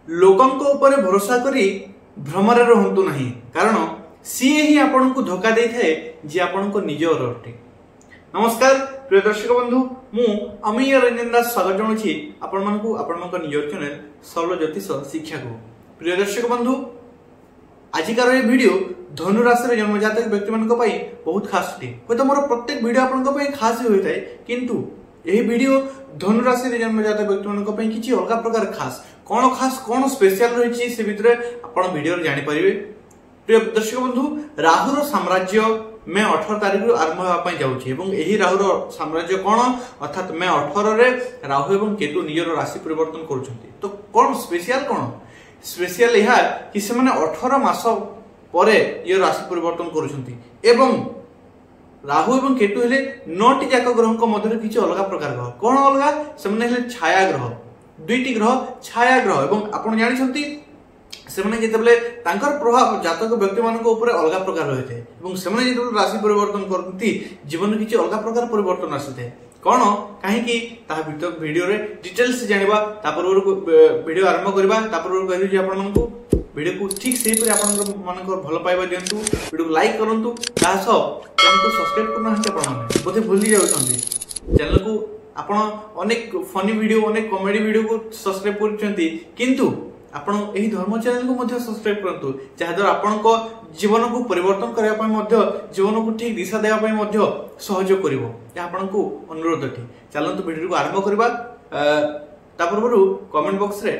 लोकंक ऊपर भरोसा करी भ्रमरे रहंतु नहीं कारण सीए ही आपन को धोखा दे थाए जे आपन को निजर अटे। नमस्कार प्रिय दर्शक बंधु मु अमीय रंजन दास स्वागत जनाउछि आपन मानकु आपन मन निजर चैनल सरल ज्योतिष शिक्षा को। प्रिय दर्शक बंधु आजिकार ये वीडियो धनु राशि रे जन्म जातक व्यक्ति मानक पई बहुत खास थे तो मोर प्रत्येक वीडियो आपन को पई खास होई थाए किंतु यही वीडियो धनु राशि रे जन्म जातक व्यक्ति मानक पई किछि अलग प्रकार खास कोन स्पेशल रहिछि से भितरे आपन वीडियो रे जानि परिबे। प्रिय दर्शक बंधु राहुर साम्राज्य मे 18 तारिख रु आरंभ होबा पई जाउछि एवं एही राहुर साम्राज्य कोन अर्थात मे 18 रे राहु एवं केतु निजर राशि परिवर्तन करूछन्ति। तो कोन स्पेशल यह कि से माने 18 मास परे ये राशि परिवर्तन करूछन्ति एवं राहु एवं केतु हेले 9टी जाक ग्रहक मध्य किछि अलग प्रकार ग्रह कोन अलग से माने हेले छाया ग्रह दुईटी ग्रह छाया ग्रह एवं आपण जानि छथि से माने जेतेबेले तांकर प्रभाव जातक व्यक्ति मानक ऊपर अलग प्रकार रहिते एवं से माने जेतेबेले राशि परिवर्तन करथि जीवन किछि अलग प्रकार परिवर्तन आसीते कोन काहे कि ता वीडियो रे डिटेल्स जानिबा तापर वीडियो आरंभ करबा तापर कहू जे आपण मानकु वीडियो को ठीक से पर आपण मानक भल पाइबा दियंतु वीडियो को लाइक करंतु तासो चैनल को सब्सक्राइब करना हते आपण माने बोथे भूली जाउछन्ती चैनल को आपण अनेक फनी वीडियो अनेक कॉमेडी वीडियो को सब्सक्राइब करछन्ती किंतु आपण एही धर्म चैनल को मध्य सब्सक्राइब करंतु जहा द्वारा आपण को जीवन को परिवर्तन करबा पय मध्य जीवन को ठीक दिशा देबा पय मध्य सहयोग करिवो या आपण को अनुरोध थी चलंतु वीडियो को आरंभ करबा तापर कमेंट बॉक्स रे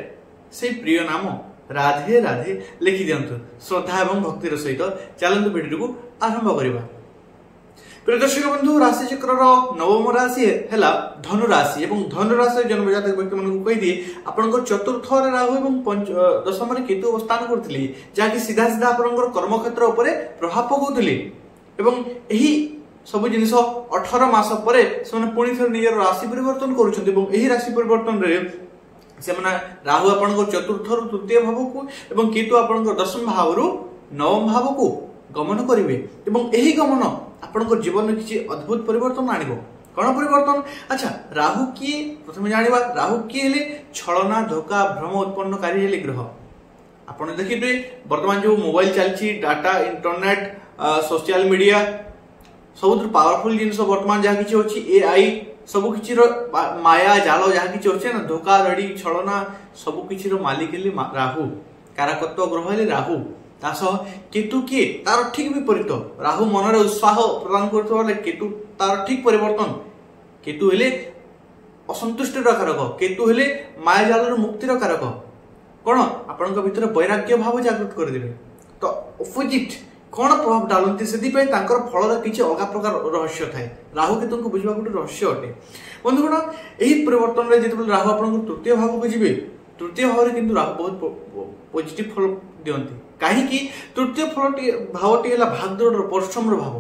से प्रिय नाम राधे राधे लिखि दियंतु श्रद्धा एवं भक्तिर सहित चलंतु वीडियो को आरंभ करबा। प्रिय दर्शक बंधु राशि चक्र नवम राशि है धनु राशि एवं धनु राशि जन्म जातक व्यक्ति मन को कहि दिए आपनकर चतुर्थ रे राहु एवं दशम रे केतु अवस्थान करथिली जाकि सीधा सीधा आपनकर कर्म क्षेत्र ऊपर प्रभाव पकौथिली एवं एही सब जिनिस 18 मास परे से पुणी थर निजर राशि परिवर्तन करूछन्ति एवं एही राशि परिवर्तन रे से माने राहु आपनकर चतुर्थ रु तृतीय भाव को एवं केतु आपनकर दशम भाव रु नवम भाव को गमन करिवे एवं एही गमन आपनकर जीवन में किछि अद्भुत परिवर्तन आनिबो। कोन परिवर्तन अच्छा राहु की प्रथम जानिबा राहु की हेले छलना धोखा भ्रम उत्पन्नकारी हेले ग्रह आपण देखिबे वर्तमान जो मोबाइल चलछि डाटा इंटरनेट सोशल मीडिया सबुत्र पावरफुल जिंस वर्तमान जहा किछि होछि एआई सब किछि रो माया जाल जहा किछि होछि ना धोखा रडी छलना सब किछि रो मालिक हेले राहु कारकत्व ग्रह हेले राहु तास केतु किए तार ठीक विपरीत राहु मन उत्साह प्रदान कर केतु तार ठीक परिवर्तन केतु हेले असंतुष्ट कारक केतु हेले माया जाल मुक्तिर कारक कौन आपण भीतर वैराग्य भाव जागृत कर देबे तो ऑपोजिट कौन प्रभाव डालती से फल किसी अलग प्रकार रहस्य थाए राहु केतु को बुझा गोटे रहस्य अटे। बंधुगण यही परिवर्तन में जो राहु आप तृतीय भाव को जी तृतीय भाव में किंतु राहु बहुत पॉजिटिव फल दियंती कहीं तृतीय फलटी भावटी है भागदौड़ परिश्रम भाव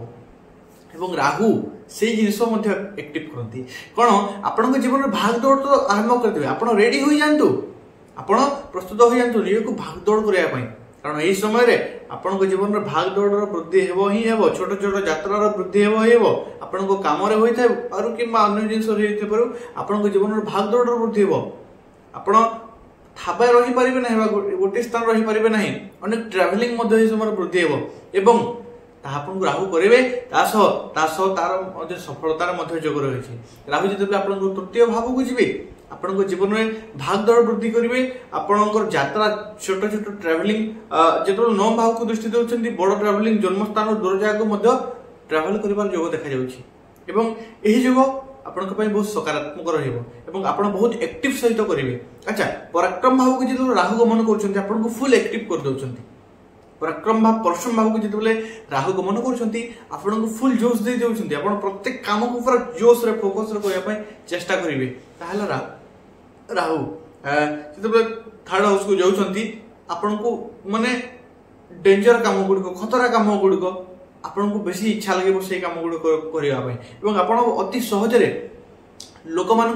एवं राहु से जिनस एक्टिव करती कौन आपण जीवन में भागदौड़ तो आरंभ करते आप रेडी हो जातु आप प्रस्तुत हो जातु निज को भागदौड़ करने कारण यही समय आपण जीवन में भागदौड़ वृद्धि ही हे छोट छोट यात्रार वृद्धि हे आपण कम होता है कि अन्य जिन आपण जीवन में भागदौड़ वृद्धि हे आपण थाबा रही पारिबे नाही गोटे स्थान रही पारिबे नाही अनेक ट्रैवलिंग मध्ये समय वृद्धि हेबो एवं ता आपन राहु करेबे तासो तार मध्ये सफलतार मध्ये जोग रहिछि राहु जते आपन तृतीय भाव को जिबे आपन जीवन में भागदौड़ वृद्धि करिवे आपन यात्रा छोट छोट ट्रैवलिंग जेतो नौ भाव को दृष्टि देउछन्ती बड़ ट्रैवलिंग जन्म स्थान दूर जागा मध्ये ट्रैवल करिवार जोग देखा जाउछि एवं एही जोग आपण बहुत सकारात्मक रहिबो आपण बहुत एक्टिव सहित करेंगे। अच्छा पराक्रम भाव को जो राहु गमन कर फुल एक्टिव कर दउछन्ती पराक्रम भाव परश्रम भाव को जो राहु गमन कर फुल जोश दे दउछन्ती आपण प्रत्येक काम को पूरा जोश रे फोकस रे करबा चेष्टा करेंगे ताहला राहु जो थर्ड हाउस को जाउछन्ती आपण को माने डेंजर काम गुडी खतरा काम गुडी आपन को बेसी इच्छा लगे से काम गुड़ करने आप अति सहजरे लोक मान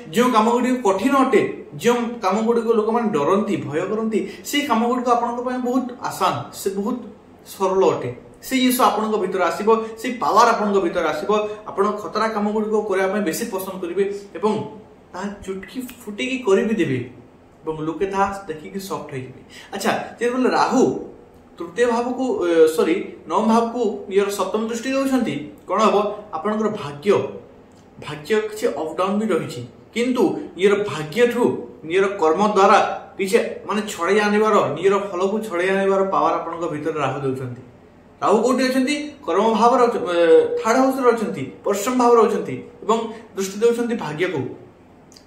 जो कम गुड़ी कठिन अटे जो कम गुड़ी लोक मैंने डरती भय करती से कम गुड़ी आपण बहुत आसान से बहुत सरल अटे से जिस आपण भीतर आसो से पावर आपण भीतर आसो आप खतरा कम गुड़ी करने बेसी पसंद करेंगे चुटकी फुटिकी कर भी देवे लोके देखिक सफ्ट हो। अच्छा जो राहु तृतीय भाव को सॉरी नवम भाव को नियर सप्तम दृष्टि दौरान कौन हम आपंकर भाग्य भाग्य किसी अप डाउन भी रही किंतु नियर भाग्य ठू नियर कर्म द्वारा किसी माने छड़े आनिबार नियर फल को छड़े आनिबार पावर आपन भीतर राहु दौरान। राहु कौटी अच्छा कर्म भाव थर्ड हाउस अच्छा परिश्रम भाव अच्छा दृष्टि दौरान भाग्य को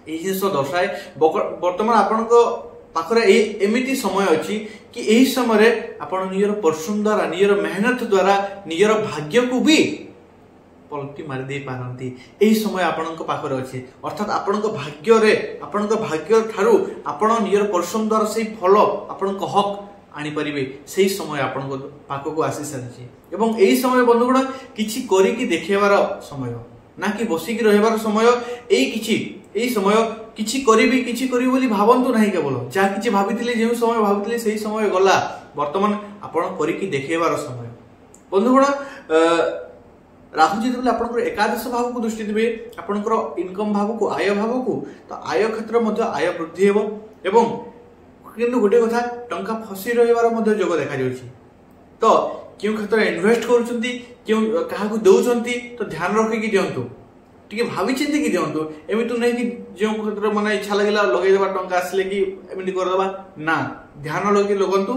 यही जिस दर्शाए। बर्तमान आपण पाखरे एमिति समय अच्छी कि यही समय आपण निजर परिश्रम द्वारा निजर मेहनत द्वारा निजर भाग्य को भी पलटी मारी दे पारंती यही समय आपण पाखरे अच्छी अर्थात आपण भाग्य रे आपण भाग्य ठारू आपण निजर परिश्रम द्वारा से फल आपण हक आनी परिबे सही समय आपण पाख को आसी सारी एवं यही समय बंधुगण किछि करिकि देखेबार समय ना कि बसिकी रहबार समय यही समय किछि करिबी किछि करिबी बोली भाबंतु नाही केवल जहा किछि भाबिथिले जे समय भाबिथिले सही समय गला वर्तमान आपण करिकि देखेबार समय। बंधुगण राहु जेतेबेले आपनकर एकादश भाव को दृष्टि देबे आपनकर इनकम भाव को आय भाव को तो आय क्षेत्र मध्ये आय वृद्धि हेबो एवं किंतु गोटे कथा टंका फसी रहिबार मध्ये योग देखा जाउछि। तो क्यों क्षेत्र इन्वेस्ट करूछंती क्यों काहा को दउछंती तो ध्यान रखिकि दियंतु टिके भाभी चिंती कि दियंतु एमितु नहीं कि जो क्षेत्र माने इच्छा लागिला लगे देबा टंका आसले कि एमिति कर देबा ना ध्यान लगे लगंतु।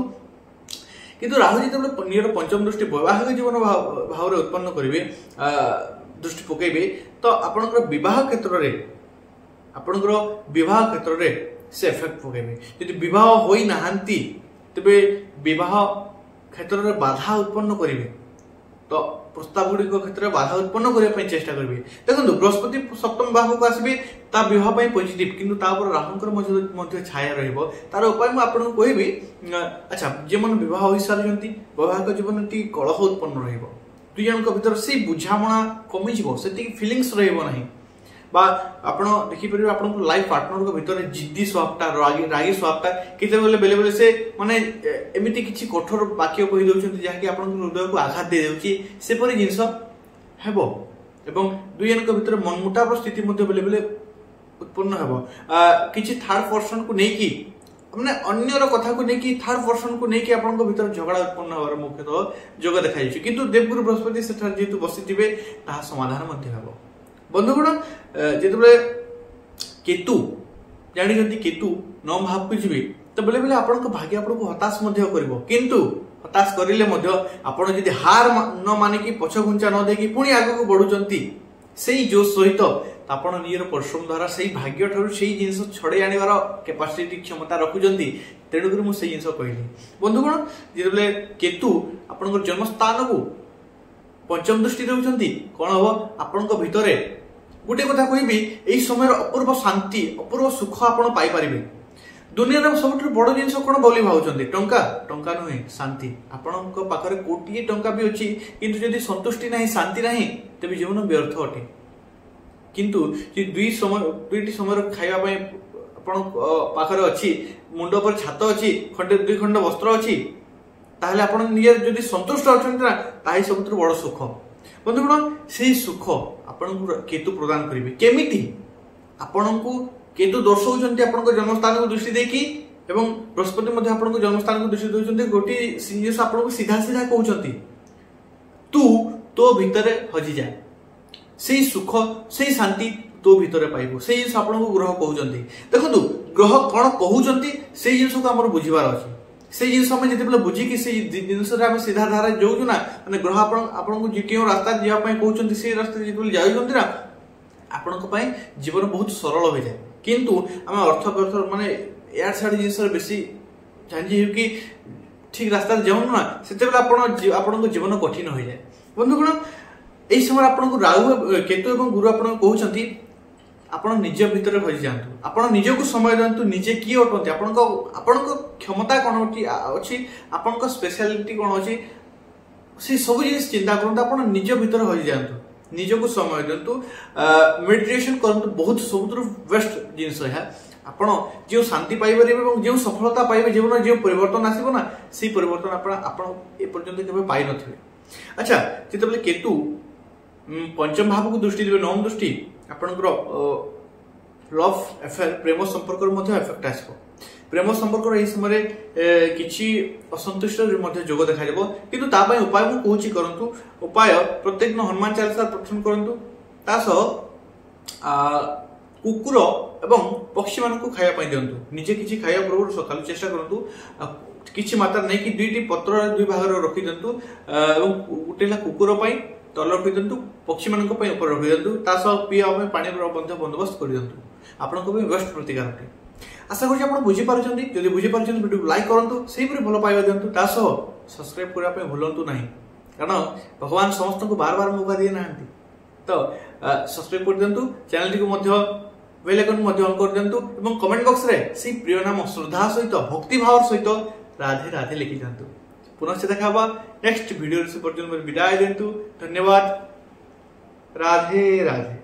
किंतु राहु जेतेबेले नियर पंचम दृष्टि वैवाहिक जीवन भाव रे उत्पन्न करिवे दृष्टि पकेबे तो आपनकर विवाह क्षेत्र रे आपनकर विवाह क्षेत्र रे से इफेक्ट पकेबे। यदि विवाह होई नाहंती तबे विवाह क्षेत्र रे बाधा उत्पन्न करिवे तो प्रस्ताव गुड़ी क्षेत्र में बाधा उत्पन्न करने चेष्टा करेंगे। देखो बृहस्पति सप्तम भाव को आसबे ता विवाह पॉजिटिव किंतु तापर राहुंकर छाया रहिबो तार उपाय मु आपन को कहबी। अच्छा जे मन विवाह होई सारजंती वैवाहिक जीवन टी कलह उत्पन्न रहिबो दुई जनक भीतर से बुझामणा कमी जिवो सेति फीलिंग्स रहिबो नाही बा आपण देखि परिबे आपण लाइफ पार्टनर को भीतर जिद्दी स्वभावटा रागी स्वभावटा केते बेले बेले से माने एमिति किछि कठोर वाक्य कहि दउछन्ती जहा कि आपण हृदय को आघात दे देउछि से परि जिंस हेबो एवं दुई जनक भीतर मनमुटाव स्थिति मध्ये बेले बेले उत्पन्न हेबो। किछि थर्ड पर्सन को नेकी माने अन्यर कथा को नेकी थर्ड पर्सन को नेकी आपण भीतर झगड़ा उत्पन्न होबार मुख्यतः योग देखा जायछि किंतु देवगुरु बृहस्पति सेठार जेतु बसिथिबे ताहा समाधान मध्ये हेबो। बंधुगण जेतेबेले केतु जानी केतु नवम भाव को जी तो बेले बेले आपण भाग्य आपको हताश करिवो किंतु हताश करिले आपण जदि हार न मानिकी पछ घुंचा न देकी पुणी आगे को बढ़ुचंती सेही जोश सहित आपण नियर परिश्रम द्वारा सेही भाग्य ठारू सेही जिंस छड़े आनिबार कैपेसिटी क्षमता रखुचंती तेणुकरी मु सेही जिंस कहली। बंधुगण जेतेबेले केतु आपण जन्म स्थान को पंचम दृष्टि देउचंती कोन हो आपण भितरे गोटे कथा कहबी एही समय अपूर्व शांति अपूर्व सुख आपण पाई परिबे। दुनिया सबुठ बड़ जिनस कोन बोली भाउचंती टंका टंका नुहे शांति आपण पाखरे कोटिए टंका भी अछि किंतु जदि संतुष्टि नाही शांति नाही तबे जीवन व्यर्थ अटे। किंतु जे दुईटी समय खाइबा पय आपण पाखरे अछि मुंड पर छात अछि खंडे दुई खंड वस्त्र अछि ताहले आपण निजे जदि संतुष्ट अछंती ना ताही सबुठ बड़ सुख। बंधुगण से सुख आपण केतु प्रदान करिवे केमिति आपण को केतु दर्शौचंती आपण जन्मस्थान को दृष्टि देखि एवं बृहस्पति मध्ये आपण जन्मस्थान को दृष्टि देउचंती गोटी जिनिस आपण को सीधा सीधा कहउचंती तू तो भितरे हजि जा सेही सुख सेही शांति तो भितरे पाइबो सेही जिनिस आपण को ग्रह कहउचंती। देखंतु ग्रह कोन कहउचंती सेही जिनिस को हमर बुझिबार अछि से जिनस आम जिते बुझिकी से जिनस सीधा धारा जाऊँ ना मैंने ग्रह आपको क्यों रास्ता जावाई कहते से रास्ता जो जाऊँच ना आपण जीवन बहुत सरल हो जाए किंतु आम अर्थ व्यर्थ माने यार साड़ी जिनस बेसी झांझी कि ठीक रास्ता जाऊँ ना से आपण जीवन कठिन हो जाए। बंधुगण यही समय आपको राहु केतु और गुरु आप कहते आपण निज भितर हजि जातु आपण निज को समय दिंतु निजे किए अटंती आपण क्षमता कौन अच्छी आपण स्पेशलिटी कौन अच्छी से सब जिन चिंता करते आप निज भितर हजि जातु निज को समय दिंतु मेडिटेशन करंतु बहुत सब बेस्ट जिनस है आपण जो शांति पाइबे और जो सफलता पाइबे जीवन जो परिवर्तन आसो ना से परिवर्तन आपण एपर्यंत केबे पाई नथिबे। अच्छा जेतेबेले केतु पंचम भाव को दृष्टि देवे नवम दृष्टि आपणकर लव अफेयर प्रेम संपर्क इफेक्ट आसो प्रेम संपर्क यही समय किसी असंतुष्ट जोग देखा किंतु तापाई उपाय मु कहूची करंतु उपाय प्रत्येक हनुमान चालीसा पठन करंतु तासो कुकुर एवं पक्षी मान खाया पाई दियंतु निजे किछि खाया पूर्व सकाल चेष्टा करंतु किछि मात्रा नहीं कि दुईटी पत्र दुई भाग रखी दियंतु एवं गोटेला कुकुर पाई तल रखी दियंतु पक्षी मान ऊपर रखी दियंतु तासो पिया पानी बंदोबस्त कर दियंतु आपनको भी बेस्ट प्रतिकार अटे आशा करूँ आप बुझी पार्टी जब बुझी पार्टी वीडियो लाइक करूँ से भल पाइबा दिंतु सब्सक्राइब करने भूलु ना कारण भगवान समस्त को बार बार मौका दिए ना तो सब्सक्राइब कर दिंतु चैनल टी बेल आइकन ऑन कर दिंतु और कमेंट बॉक्स रे से प्रिय नाम श्रद्धा सहित भक्ति भाव सहित राधे राधे लिखि दिंतु पुनश्च देखा नेक्स्ट वीडियो से पर्यटन विदाय दिंतु धन्यवाद राधे राधे।